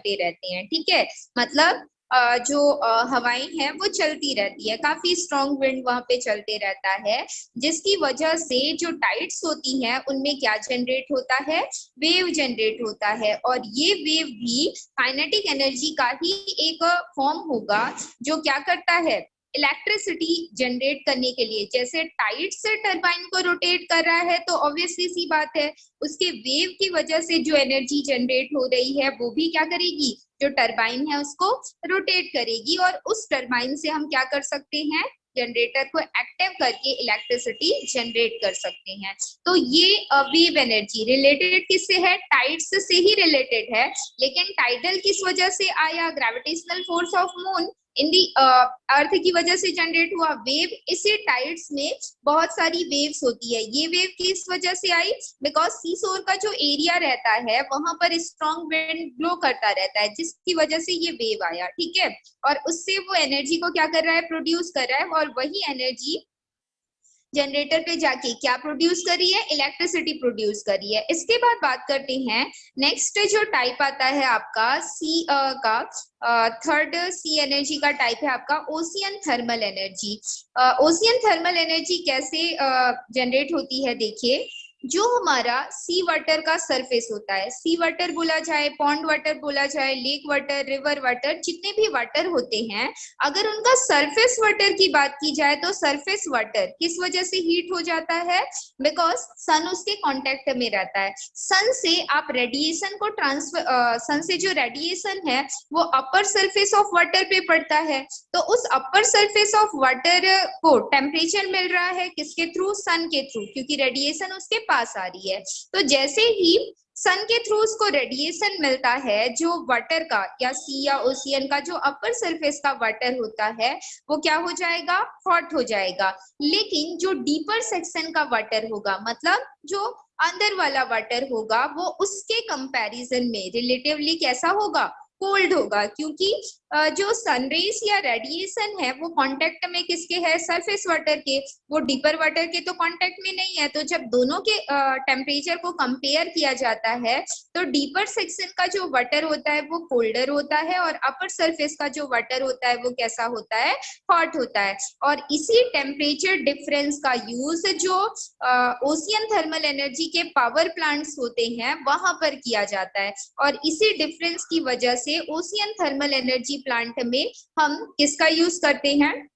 चलते रहते हैं, ठीक है। मतलब जो हवाएं हैं वो चलती रहती है, काफी स्ट्रॉन्ग विंड वहां पे चलते रहता है, जिसकी वजह से जो टाइड्स होती हैं उनमें क्या जनरेट होता है, वेव जनरेट होता है। और ये वेव भी काइनेटिक एनर्जी का ही एक फॉर्म होगा, जो क्या करता है, इलेक्ट्रिसिटी जनरेट करने के लिए। जैसे टाइड से टरबाइन को रोटेट कर रहा है तो ऑब्वियसली सी बात है उसके वेव की वजह से जो एनर्जी जनरेट हो रही है वो भी क्या करेगी, जो टरबाइन है उसको रोटेट करेगी। और उस टरबाइन से हम क्या कर सकते हैं, जनरेटर को एक्टिव करके इलेक्ट्रिसिटी जनरेट कर सकते हैं। तो ये वेव एनर्जी रिलेटेड किससे है, टाइड्स से ही रिलेटेड है। लेकिन टाइडल किस वजह से आया, gravitational force of moon in the earth की वजह से जनरेट हुआ वेव। इसी टाइड्स में बहुत सारी वेव्स होती है। ये वेव किस वजह से आई, बिकॉज सी शोर का जो एरिया रहता है वहां पर स्ट्रॉन्ग विंड ब्लो करता रहता है, जिसकी वजह से ये वेव आया, ठीक है। और उससे वो एनर्जी को क्या कर रहा है, प्रोड्यूस कर रहा है, और वही एनर्जी जनरेटर पे जाके क्या प्रोड्यूस कर रही है, इलेक्ट्रिसिटी प्रोड्यूस कर रही है। इसके बाद बात करते हैं नेक्स्ट जो टाइप आता है आपका सी का थर्ड सी एनर्जी का टाइप है आपका ocean thermal energy. Ocean thermal energy कैसे जनरेट होती है, देखिए जो हमारा सी वाटर का सरफेस होता है, सी वाटर बोला जाए, पॉन्ड वाटर बोला जाए, लेक वाटर, रिवर वाटर, जितने भी वाटर होते हैं, अगर उनका सरफेस वाटर की बात की जाए तो सरफेस वाटर किस वजह से हीट हो जाता है, बिकॉज सन उसके कांटेक्ट में रहता है। सन से आप रेडिएशन को ट्रांसफर सन से जो रेडिएशन है वो अपर सरफेस ऑफ वाटर पे पड़ता है। तो उस अपर सरफेस ऑफ वाटर को टेम्परेचर मिल रहा है किसके थ्रू, सन के थ्रू, क्योंकि रेडिएशन उसके पास आ रही है। तो जैसे ही सन के थ्रू उसको रेडिएशन मिलता है, जो वाटर का या सी या ओशियन का जो अपर सरफेस का वाटर होता है वो क्या हो जाएगा, हॉट हो जाएगा। लेकिन जो डीपर सेक्शन का वाटर होगा, मतलब जो अंदर वाला वाटर होगा, वो उसके कंपैरिजन में रिलेटिवली कैसा होगा, कोल्ड होगा, क्योंकि जो सनरेज या रेडिएशन है वो कांटेक्ट में किसके है, सरफेस वाटर के, वो डीपर वाटर के तो कांटेक्ट में नहीं है। तो जब दोनों के टेम्परेचर को कंपेयर किया जाता है तो डीपर सेक्शन का जो वाटर होता है वो कोल्डर होता है, और अपर सरफेस का जो वाटर होता है वो कैसा होता है, हॉट होता है। और इसी टेम्परेचर डिफरेंस का यूज जो ओशियन थर्मल एनर्जी के पावर प्लांट्स होते हैं वहां पर किया जाता है। और इसी डिफरेंस की वजह से ओशियन थर्मल एनर्जी प्लांट में हम किसका यूज करते हैं,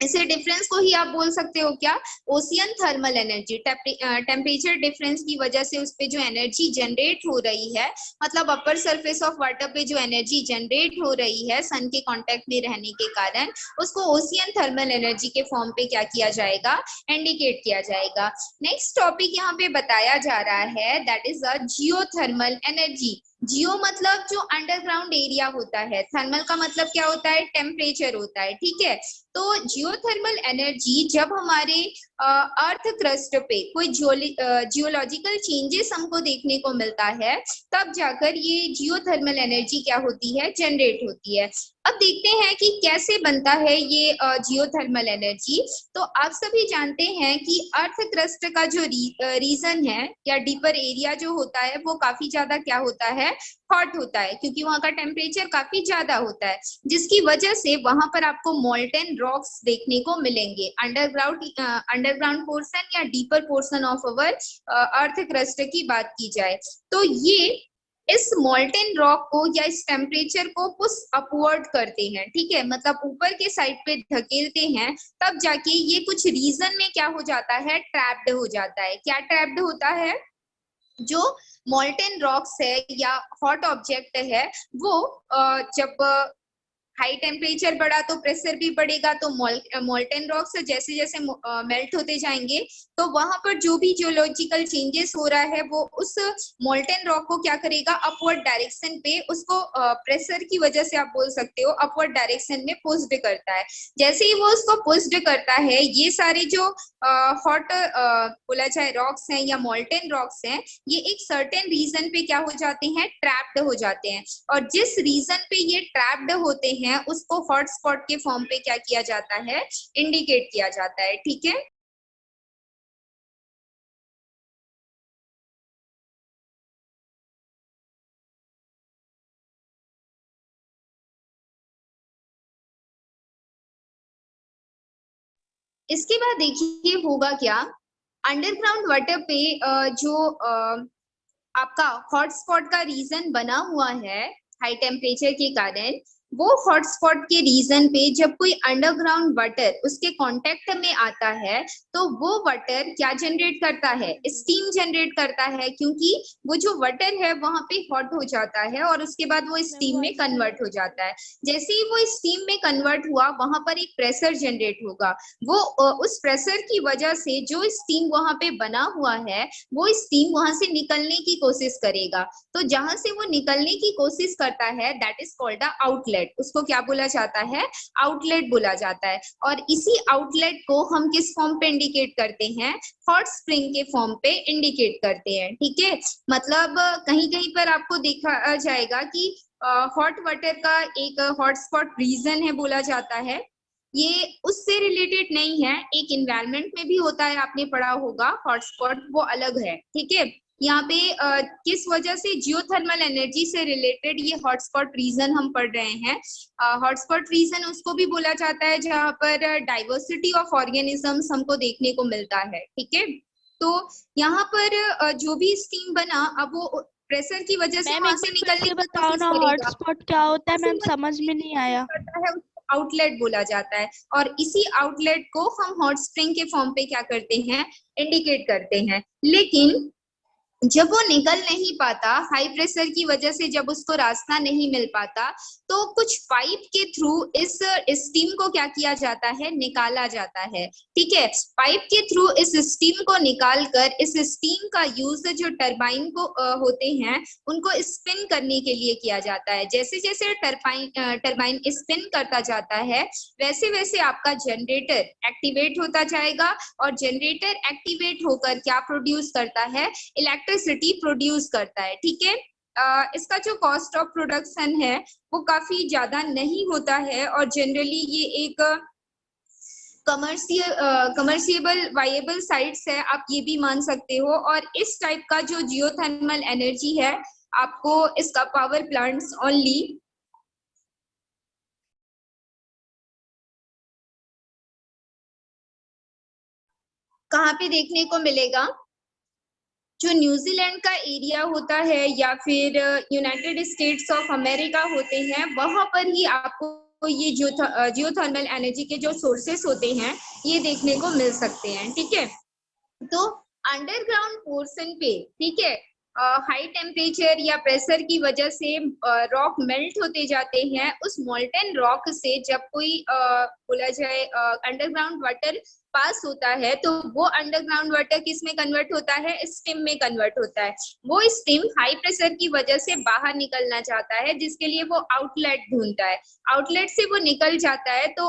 इसे डिफरेंस को ही आप बोल सकते हो क्या, ocean thermal energy. Temperature difference की वजह से उस पे जो एनर्जी जनरेट हो रही है, मतलब अपर सरफेस ऑफ वाटर पे जो एनर्जी जनरेट हो रही है सन के कांटेक्ट में रहने के कारण, उसको ओशियन थर्मल एनर्जी के फॉर्म पे क्या किया जाएगा, इंडिकेट किया जाएगा। नेक्स्ट टॉपिक यहाँ पे बताया जा रहा है, that is a geothermal energy. Geo मतलब जो अंडरग्राउंड एरिया होता है, थर्मल का मतलब क्या होता है, टेम्परेचर होता है, ठीक है। तो जियोथर्मल एनर्जी जब हमारे अर्थ क्रस्ट पे कोई जियोलॉजिकल चेंजेस हमको देखने को मिलता है, तब जाकर ये जियोथर्मल एनर्जी क्या होती है, जनरेट होती है। अब देखते हैं कि कैसे बनता है ये जियोथर्मल एनर्जी। तो आप सभी जानते हैं कि अर्थ क्रस्ट का जो रीजन है या डीपर एरिया जो होता है वो काफी ज्यादा क्या होता है, हॉट होता है, क्योंकि वहां का टेम्परेचर काफी ज्यादा होता है, जिसकी वजह से वहां पर आपको मोल्टेन रॉक्स देखने को मिलेंगे। अंडरग्राउंड पोर्शन या deeper portion of our earth crust की बात की जाए तो ये इस मोल्टेन रॉक को या इस टेम्परेचर को पुश अपवर्ड करते हैं, ठीक है, मतलब ऊपर के साइड पे धकेलते हैं, तब जाके ये कुछ रीजन में क्या हो जाता है, ट्रैप्ड हो जाता है। क्या ट्रैप्ड होता है, जो मोल्टेन रॉक्स है या हॉट ऑब्जेक्ट है वो जब हाई टेम्परेचर बढ़ा तो प्रेशर भी बढ़ेगा, तो मोल्टेन रॉक्स जैसे जैसे मेल्ट होते जाएंगे तो वहां पर जो भी जियोलॉजिकल चेंजेस हो रहा है वो उस मोल्टेन रॉक को क्या करेगा, अपवर्ड डायरेक्शन पे उसको प्रेशर की वजह से आप बोल सकते हो अपवर्ड डायरेक्शन में पुश्ड करता है। जैसे ही वो उसको पुश्ड करता है, ये सारे जो हॉट बोला जाए रॉक्स हैं या मोल्टेन रॉक्स हैं, ये एक सर्टेन रीजन पे क्या हो जाते हैं, ट्रैप्ड हो जाते हैं। और जिस रीजन पे ये ट्रैप्ड होते हैं उसको हॉट स्पॉट के फॉर्म पे क्या किया जाता है, इंडिकेट किया जाता है, ठीक है। इसके बाद देखिए होगा क्या, अंडरग्राउंड वाटर पे जो आपका हॉटस्पॉट का रीजन बना हुआ है हाई टेम्परेचर के कारण, वो हॉटस्पॉट के रीजन पे जब कोई अंडरग्राउंड वाटर उसके कांटेक्ट में आता है तो वो वाटर क्या जनरेट करता है, स्टीम जनरेट करता है, क्योंकि वो जो वाटर है वहां पे हॉट हो जाता है और उसके बाद वो स्टीम में कन्वर्ट हो जाता है। जैसे ही वो स्टीम में कन्वर्ट हुआ वहां पर एक प्रेशर जनरेट होगा, वो उस प्रेशर की वजह से जो स्टीम वहां पे बना हुआ है वो स्टीम वहां से निकलने की कोशिश करेगा। तो जहां से वो निकलने की कोशिश करता है that is called a outlet, उसको क्या बोला जाता है, आउटलेट बोला जाता है। और इसी आउटलेट को हम किस फॉर्म पे इंडिकेट करते हैं, हॉट स्प्रिंग के फॉर्म पे इंडिकेट करते हैं। ठीक है, मतलब कहीं कहीं पर आपको देखा जाएगा कि हॉट वाटर का एक हॉटस्पॉट रीजन है बोला जाता है, ये उससे रिलेटेड नहीं है, एक इन्वायरमेंट में भी होता है, आपने पढ़ा होगा हॉटस्पॉट, वो अलग है। ठीक है, यहाँ पे किस वजह से जियोथर्मल एनर्जी से रिलेटेड ये हॉटस्पॉट रीजन हम पढ़ रहे हैं। हॉटस्पॉट रीजन उसको भी बोला जाता है जहाँ पर डाइवर्सिटी ऑफ ऑर्गेनिजम्स हमको देखने को मिलता है। ठीक है, तो यहाँ पर जो भी स्टीम बना अब वो प्रेशर की वजह से मैम वहां एक से बार फिर निकलने से की बताओ कोशिश ना, करेगा, हॉटस्पॉट क्या होता है? वहां से मैम वो समझ में नहीं आया। करता है, उसको आउटलेट बोला जाता है। और इसी आउटलेट को हम हॉट स्प्रिंग के फॉर्म पे क्या करते हैं, इंडिकेट करते हैं। लेकिन जब वो निकल नहीं पाता, हाई प्रेशर की वजह से जब उसको रास्ता नहीं मिल पाता, तो कुछ पाइप के थ्रू इस स्टीम को क्या किया जाता है, निकाला जाता है। ठीक है, पाइप के थ्रू इस स्टीम को निकालकर इस स्टीम का यूज जो टरबाइन को होते हैं उनको स्पिन करने के लिए किया जाता है। जैसे जैसे टरबाइन स्पिन करता जाता है वैसे वैसे आपका जनरेटर एक्टिवेट होता जाएगा, और जनरेटर एक्टिवेट होकर क्या प्रोड्यूस करता है, इलेक्ट्रिसिटी प्रोड्यूस करता है। ठीक है, इसका जो कॉस्ट ऑफ प्रोडक्शन है वो काफी ज्यादा नहीं होता है, और जनरली ये एक कमर्शियबल वायबल साइट्स है, आप ये भी मान सकते हो। और इस टाइप का जो जियोथर्मल एनर्जी है आपको इसका पावर प्लांट्स ओनली कहाँ पे देखने को मिलेगा, जो न्यूजीलैंड का एरिया होता है या फिर यूनाइटेड स्टेट्स ऑफ अमेरिका होते हैं, वहां पर ही आपको ये जियोथर्मल एनर्जी के जो सोर्सेस होते हैं ये देखने को मिल सकते हैं। ठीक है, तो अंडरग्राउंड पोर्शन पे, ठीक है, हाई टेम्परेचर या प्रेशर की वजह से रॉक मेल्ट होते जाते हैं। उस मोल्टन रॉक से जब कोई बोला जाए अंडरग्राउंड वाटर पास होता है तो वो अंडरग्राउंड वाटर किस में कन्वर्ट होता है, स्टीम में कन्वर्ट होता है। वो स्टीम हाई प्रेशर की वजह से बाहर निकलना चाहता है, जिसके लिए वो आउटलेट ढूंढता है। आउटलेट से वो निकल जाता है तो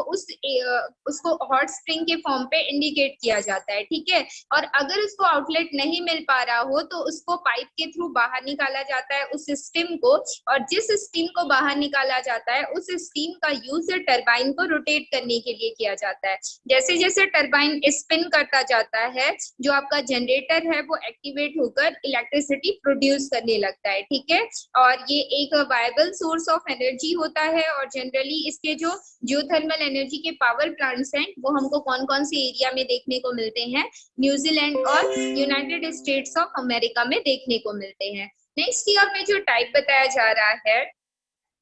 उसको हॉट स्प्रिंग के फॉर्म पे इंडिकेट किया जाता है। ठीक है, और अगर उसको आउटलेट नहीं मिल पा रहा हो तो उसको पाइप के थ्रू बाहर निकाला जाता है उस स्टीम को, और जिस स्टीम को बाहर निकाला जाता है उस स्टीम का यूज टरबाइन को रोटेट करने के लिए किया जाता है। जैसे जैसे टरबाइन स्पिन करता जाता है जो आपका जनरेटर है वो एक्टिवेट होकर इलेक्ट्रिसिटी प्रोड्यूस करने लगता है। ठीक है, और ये एक वायबल सोर्स ऑफ एनर्जी होता है, और जनरली इसके जो जियोथर्मल एनर्जी के पावर प्लांट्स हैं वो हमको कौन कौन से एरिया में देखने को मिलते हैं, न्यूजीलैंड और यूनाइटेड स्टेट्स ऑफ अमेरिका में देखने को मिलते हैं। नेक्स्ट ईयर में जो टाइप बताया जा रहा है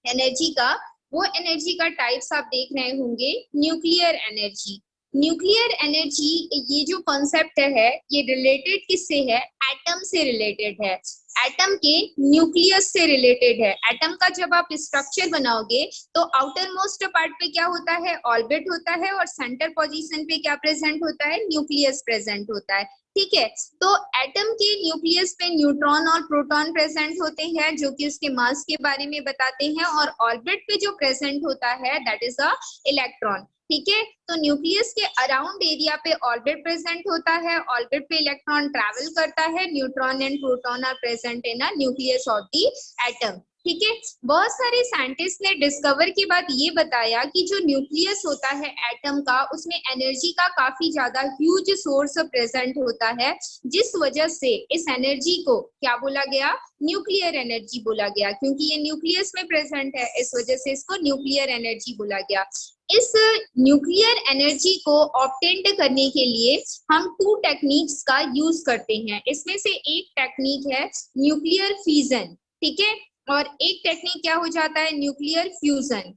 एनर्जी का, वो एनर्जी का टाइप्स आप देख रहे होंगे, न्यूक्लियर एनर्जी। न्यूक्लियर एनर्जी ये जो कॉन्सेप्ट है ये रिलेटेड किससे है, एटम से रिलेटेड है, एटम के न्यूक्लियस से रिलेटेड है। एटम का जब आप स्ट्रक्चर बनाओगे तो आउटर मोस्ट पार्ट पे क्या होता है, ऑर्बिट होता है, और सेंटर पोजीशन पे क्या प्रेजेंट होता है, न्यूक्लियस प्रेजेंट होता है। ठीक है, तो एटम के न्यूक्लियस पे न्यूट्रॉन और प्रोटॉन प्रेजेंट होते हैं जो कि उसके मास के बारे में बताते हैं, और ऑर्बिट पे जो प्रेजेंट होता है दैट इज अ इलेक्ट्रॉन। ठीक है, तो न्यूक्लियस के अराउंड एरिया पे ऑर्बिट प्रेजेंट होता है, ऑर्बिट पे इलेक्ट्रॉन ट्रैवल करता है, neutron and proton are present in a nucleus of the atom. ठीक है। बहुत सारे साइंटिस्ट ने डिस्कवर के बाद ये बताया कि जो न्यूक्लियस होता है एटम का, उसमें एनर्जी का काफी ज्यादा ह्यूज सोर्स प्रेजेंट होता है, जिस वजह से इस एनर्जी को क्या बोला गया, न्यूक्लियर एनर्जी बोला गया, क्योंकि ये न्यूक्लियस में प्रेजेंट है, इस वजह से इसको न्यूक्लियर एनर्जी बोला गया। इस न्यूक्लियर एनर्जी को ऑब्टेंड करने के लिए हम टू टेक्निक्स का यूज करते हैं। इसमें से एक टेक्निक है न्यूक्लियर फिजन, ठीक है, और एक टेक्निक क्या हो जाता है, न्यूक्लियर फ्यूजन।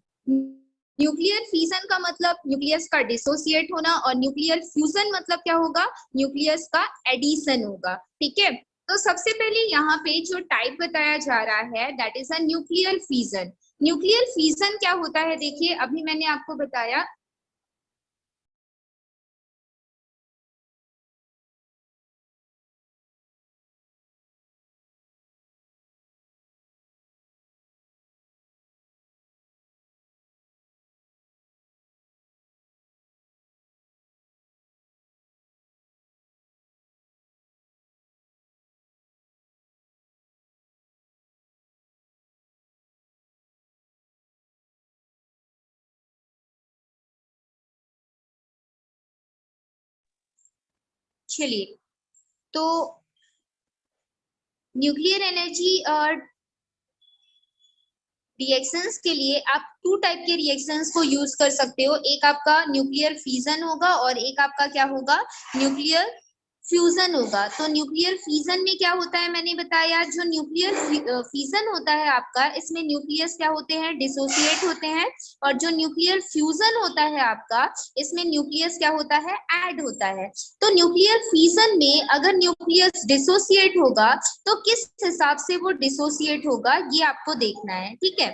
न्यूक्लियर फिजन का मतलब न्यूक्लियस का डिसोसिएट होना, और न्यूक्लियर फ्यूजन मतलब क्या होगा, न्यूक्लियस का एडिशन होगा, ठीक है। तो सबसे पहले यहाँ पे जो टाइप बताया जा रहा है that is a nuclear fission. Nuclear fission क्या होता है, देखिए अभी मैंने आपको बताया चलिए, तो न्यूक्लियर एनर्जी रिएक्शंस के लिए आप टू टाइप के रिएक्शंस को यूज कर सकते हो। एक आपका न्यूक्लियर फिजन होगा और एक आपका क्या होगा, न्यूक्लियर फ्यूजन होगा। तो न्यूक्लियर फिजन में क्या होता है, मैंने बताया जो न्यूक्लियर फिजन होता है आपका, इसमें न्यूक्लियस क्या होते हैं, डिसोसिएट होते हैं, और जो न्यूक्लियर फ्यूजन होता है आपका, इसमें न्यूक्लियस क्या होता है, ऐड होता है। तो न्यूक्लियर फिजन में अगर न्यूक्लियस डिसोसिएट होगा तो किस हिसाब से वो डिसोसिएट होगा, ये आपको देखना है, ठीक है।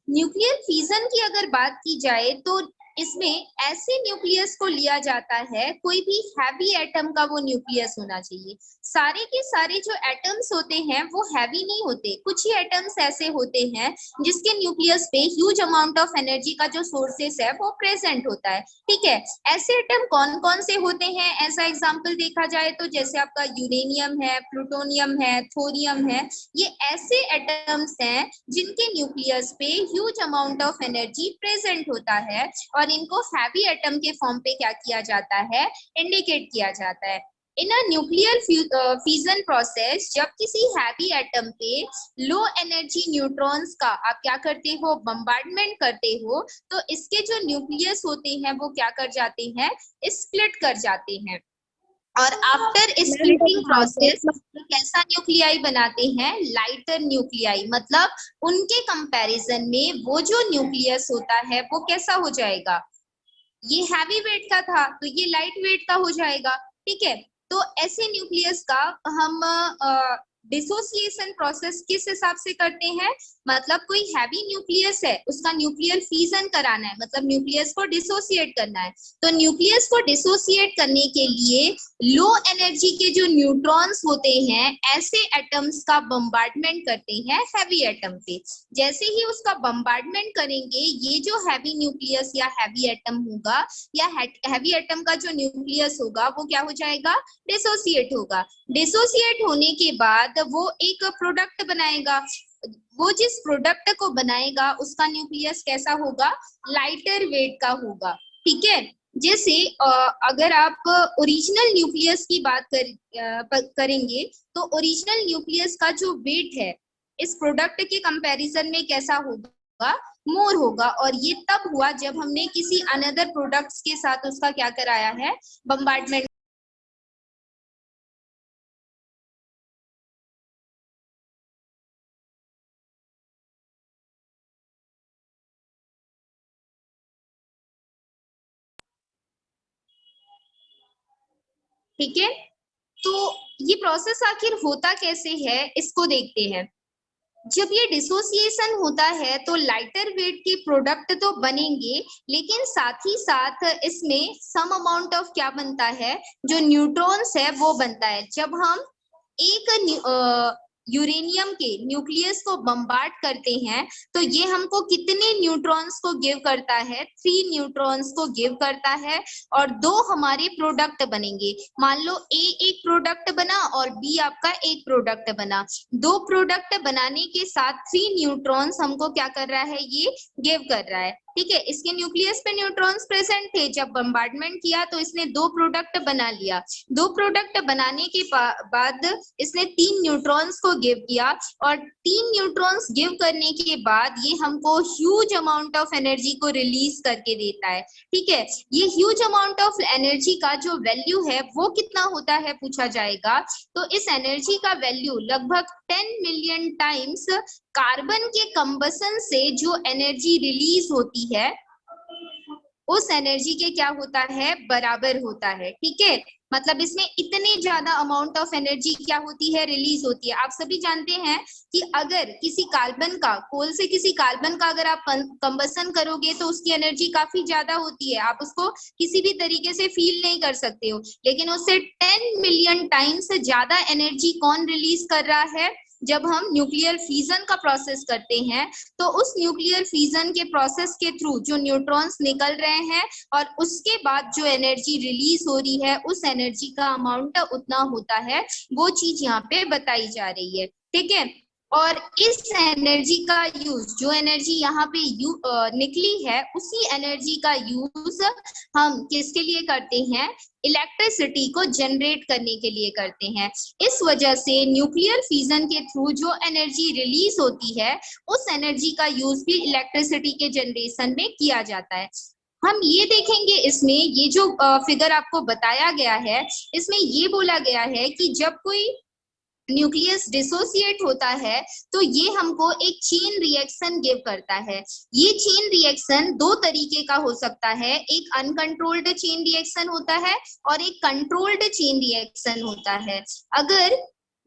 न्यूक्लियर फिजन की अगर बात की जाए तो इसमें ऐसे न्यूक्लियस को लिया जाता है, कोई भी हैवी एटम का वो न्यूक्लियस होना चाहिए। सारे के सारे जो एटम्स होते हैं वो हैवी नहीं होते, कुछ ही एटम्स ऐसे होते हैं जिसके न्यूक्लियस पे ह्यूज अमाउंट ऑफ एनर्जी का जो सोर्सेस है वो प्रेजेंट होता है, ठीक है। ऐसे एटम कौन कौन से होते हैं, ऐसा एग्जाम्पल देखा जाए तो जैसे आपका यूरेनियम है, प्लूटोनियम है, थोरियम है, ये ऐसे एटम्स हैं जिनके न्यूक्लियस पे huge amount of energy present होता है, और इनको हैवी एटम के फॉर्म पे क्या किया जाता है, इंडिकेट किया जाता है। इन अ न्यूक्लियर फ्यूजन प्रोसेस, जब किसी हैवी एटम पे लो एनर्जी न्यूट्रॉन्स का आप क्या करते हो, बम्बार्डमेंट करते हो, तो इसके जो न्यूक्लियस होते हैं वो क्या कर जाते हैं, स्प्लिट कर जाते हैं। और आफ्टर स्प्लिटिंग प्रोसेस कैसा न्यूक्लियाई बनाते हैं, लाइटर न्यूक्लियाई, मतलब उनके कंपैरिजन में वो जो न्यूक्लियस होता है वो कैसा हो जाएगा, ये हैवी वेट का था तो ये लाइट वेट का हो जाएगा, ठीक है। तो ऐसे न्यूक्लियस का हम डिसोसिएशन प्रोसेस किस हिसाब से करते हैं, मतलब कोई हैवी न्यूक्लियस है उसका न्यूक्लियर फिजन कराना है, मतलब न्यूक्लियस को डिसोसिएट करना है। तो न्यूक्लियस को डिसोसिएट करने के लिए लो एनर्जी के जो न्यूट्रॉन्स होते हैं ऐसे एटम्स का बम्बार्डमेंट करते हैं हैवी एटम पे। जैसे ही उसका बम्बार्डमेंट करेंगे, ये जो हैवी न्यूक्लियस या हैवी एटम होगा या हैवी एटम का जो न्यूक्लियस होगा वो क्या हो जाएगा, डिसोसिएट होगा। डिसोसिएट होने के बाद वो एक प्रोडक्ट बनाएगा, वो जिस प्रोडक्ट को बनाएगा उसका न्यूक्लियस कैसा होगा, लाइटर वेट का होगा, ठीक है। जैसे अगर आप ओरिजिनल न्यूक्लियस की बात करेंगे तो ओरिजिनल न्यूक्लियस का जो वेट है इस प्रोडक्ट के कंपैरिजन में कैसा होगा, मोर होगा। और ये तब हुआ जब हमने किसी अनदर प्रोडक्ट्स के साथ उसका क्या कराया है, बम्बार्डमेंट। ठीक है, तो ये प्रोसेस आखिर होता कैसे है इसको देखते हैं। जब ये डिसोसिएशन होता है तो लाइटर वेट के प्रोडक्ट तो बनेंगे, लेकिन साथ ही साथ इसमें सम अमाउंट ऑफ क्या बनता है, जो न्यूट्रॉन्स है वो बनता है। जब हम एक यूरेनियम के न्यूक्लियस को बम्बार्ड करते हैं तो ये हमको कितने न्यूट्रॉन्स को गिव करता है? 3 न्यूट्रॉन्स को गिव करता है और 2 हमारे प्रोडक्ट बनेंगे। मान लो ए एक प्रोडक्ट बना और बी आपका एक प्रोडक्ट बना। 2 प्रोडक्ट बनाने के साथ 3 न्यूट्रॉन्स हमको क्या कर रहा है? ये गिव कर रहा है। ठीक है, इसके न्यूक्लियस पे न्यूट्रॉन्स प्रेजेंट थे, जब बम्बार्डमेंट किया तो इसने 2 प्रोडक्ट बना लिया। 2 प्रोडक्ट बनाने के बाद इसने 3 न्यूट्रॉन्स को गिव किया और 3 न्यूट्रॉन्स गिव करने के बाद ये हमको ह्यूज अमाउंट ऑफ एनर्जी को रिलीज करके देता है। ठीक है, ये ह्यूज अमाउंट ऑफ एनर्जी का जो वैल्यू है वो कितना होता है पूछा जाएगा। तो इस एनर्जी का वैल्यू लगभग 10 मिलियन टाइम्स कार्बन के कंबसन से जो एनर्जी रिलीज होती है उस एनर्जी के क्या होता है? बराबर होता है। ठीक है, मतलब इसमें इतने ज्यादा अमाउंट ऑफ एनर्जी क्या होती है? रिलीज होती है। आप सभी जानते हैं कि अगर किसी कार्बन का, कोल से किसी कार्बन का अगर आप कंबसन करोगे तो उसकी एनर्जी काफी ज्यादा होती है, आप उसको किसी भी तरीके से फील नहीं कर सकते हो। लेकिन उससे 10 मिलियन टाइम्स ज्यादा एनर्जी कौन रिलीज कर रहा है? जब हम न्यूक्लियर फिजन का प्रोसेस करते हैं तो उस न्यूक्लियर फिजन के प्रोसेस के थ्रू जो न्यूट्रॉन्स निकल रहे हैं और उसके बाद जो एनर्जी रिलीज हो रही है उस एनर्जी का अमाउंट उतना होता है, वो चीज यहाँ पे बताई जा रही है। ठीक है, और इस एनर्जी का यूज, जो एनर्जी यहाँ पे निकली है उसी एनर्जी का यूज हम किसके लिए करते हैं? इलेक्ट्रिसिटी को जनरेट करने के लिए करते हैं। इस वजह से न्यूक्लियर फिजन के थ्रू जो एनर्जी रिलीज होती है उस एनर्जी का यूज भी इलेक्ट्रिसिटी के जनरेशन में किया जाता है। हम ये देखेंगे इसमें, ये जो फिगर आपको बताया गया है इसमें ये बोला गया है कि जब कोई न्यूक्लियस डिसोसिएट होता है तो ये हमको एक चेन रिएक्शन गिव करता है। ये चेन रिएक्शन 2 तरीके का हो सकता है, एक अनकंट्रोल्ड चेन रिएक्शन होता है और एक कंट्रोल्ड चेन रिएक्शन होता है। अगर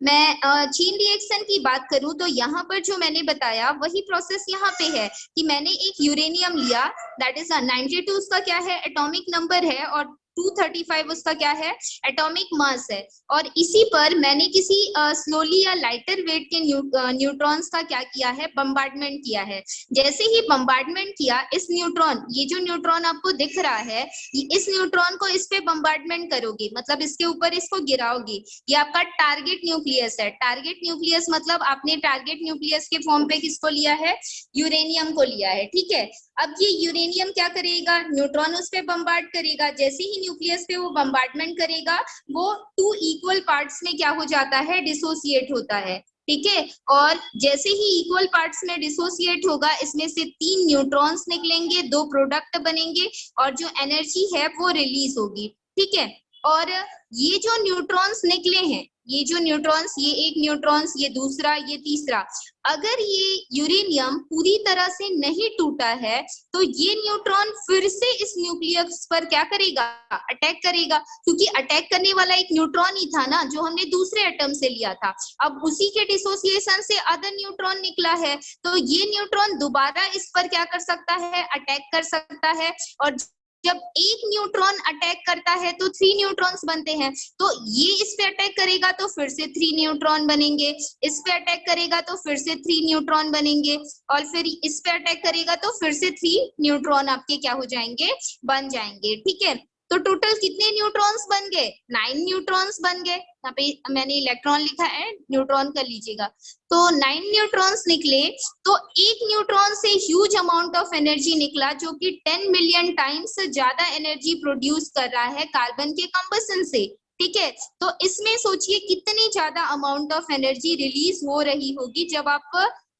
मैं चेन रिएक्शन की बात करूं तो यहाँ पर जो मैंने बताया वही प्रोसेस यहाँ पे है कि मैंने एक यूरेनियम लिया, दैट इज 92 उसका क्या है? एटॉमिक नंबर है और 235 उसका क्या है? एटॉमिक मास है। और इसी पर मैंने किसी स्लोली या लाइटर वेट के न्यूट्रॉन्स का क्या किया है? बम्बार्डमेंट किया है। जैसे ही बम्बार्डमेंट किया, इस न्यूट्रॉन, ये जो न्यूट्रॉन आपको दिख रहा है, इस न्यूट्रॉन को इस पे बम्बार्डमेंट करोगे, मतलब इसके ऊपर इसको गिराओगे, ये आपका टारगेट न्यूक्लियस है। टारगेट न्यूक्लियस मतलब आपने टारगेट न्यूक्लियस के फॉर्म पे किसको लिया है? यूरेनियम को लिया है। ठीक है, अब ये यूरेनियम क्या करेगा? न्यूट्रॉन उस पे बम्बार्ड करेगा। जैसे ही न्यूक्लियस पे वो बम्बार्डमेंट करेगा वो 2 इक्वल पार्ट्स में क्या हो जाता है? डिसोसिएट होता है। ठीक है, और जैसे ही इक्वल पार्ट्स में डिसोसिएट होगा इसमें से 3 न्यूट्रॉन्स निकलेंगे, 2 प्रोडक्ट बनेंगे और जो एनर्जी है वो रिलीज होगी। ठीक है, और ये जो न्यूट्रॉन्स निकले हैं, ये जो न्यूट्रॉन्स, ये एक न्यूट्रॉन्स, ये दूसरा, ये तीसरा, अगर ये यूरेनियम पूरी तरह से नहीं टूटा है तो ये न्यूट्रॉन फिर से इस न्यूक्लियस पर क्या करेगा? अटैक करेगा, क्योंकि अटैक करने वाला एक न्यूट्रॉन ही था ना जो हमने दूसरे एटम से लिया था। अब उसी के डिसोसिएशन से अदर न्यूट्रॉन निकला है तो ये न्यूट्रॉन दोबारा इस पर क्या कर सकता है? अटैक कर सकता है। और जब एक न्यूट्रॉन अटैक करता है तो 3 न्यूट्रॉन्स बनते हैं, तो ये इस पे अटैक करेगा तो फिर से 3 न्यूट्रॉन बनेंगे, इस पे अटैक करेगा तो फिर से 3 न्यूट्रॉन बनेंगे और फिर इस पे अटैक करेगा तो फिर से 3 न्यूट्रॉन आपके क्या हो जाएंगे? बन जाएंगे। ठीक है, तो टोटल कितने न्यूट्रॉन्स बन गए? 9 न्यूट्रॉन्स बन गए। यहाँ पे मैंने इलेक्ट्रॉन लिखा है, न्यूट्रॉन कर लीजिएगा। तो 9 न्यूट्रॉन्स निकले तो एक न्यूट्रॉन से ह्यूज अमाउंट ऑफ एनर्जी निकला जो कि 10 मिलियन टाइम्स ज्यादा एनर्जी प्रोड्यूस कर रहा है कार्बन के कंबसन से। ठीक है, तो इसमें सोचिए कितनी ज्यादा अमाउंट ऑफ एनर्जी रिलीज हो रही होगी जब आप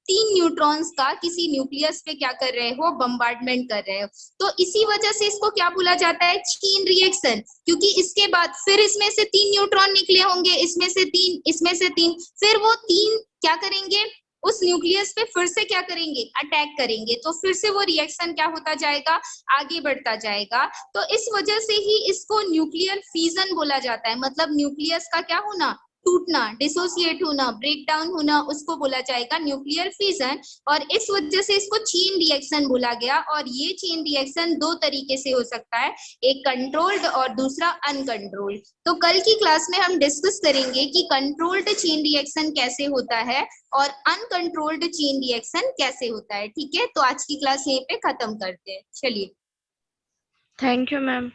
3 न्यूट्रॉन्स का किसी न्यूक्लियस पे क्या कर रहे हो? बम्बार्डमेंट कर रहे हो। तो इसी वजह से इसको क्या बोला जाता है? चेन रिएक्शन, क्योंकि इसके बाद फिर इसमें से 3 न्यूट्रॉन निकले होंगे, इसमें से 3, इसमें से 3, फिर वो 3 क्या करेंगे? उस न्यूक्लियस पे फिर से क्या करेंगे? अटैक करेंगे, तो फिर से वो रिएक्शन क्या होता जाएगा? आगे बढ़ता जाएगा। तो इस वजह से ही इसको न्यूक्लियर फिजन बोला जाता है, मतलब न्यूक्लियस का क्या होना? टूटना, डिसोसिएट होना, ब्रेक डाउन होना, उसको बोला जाएगा न्यूक्लियर फिजन। और इस वजह से इसको चेन रिएक्शन बोला गया। और ये चेन रिएक्शन दो तरीके से हो सकता है, एक कंट्रोल्ड और दूसरा अनकंट्रोल्ड। तो कल की क्लास में हम डिस्कस करेंगे कि कंट्रोल्ड चेन रिएक्शन कैसे होता है और अनकंट्रोल्ड चेन रिएक्शन कैसे होता है। ठीक है, तो आज की क्लास यहीं पे खत्म करते हैं। चलिए, थैंक यू मैम।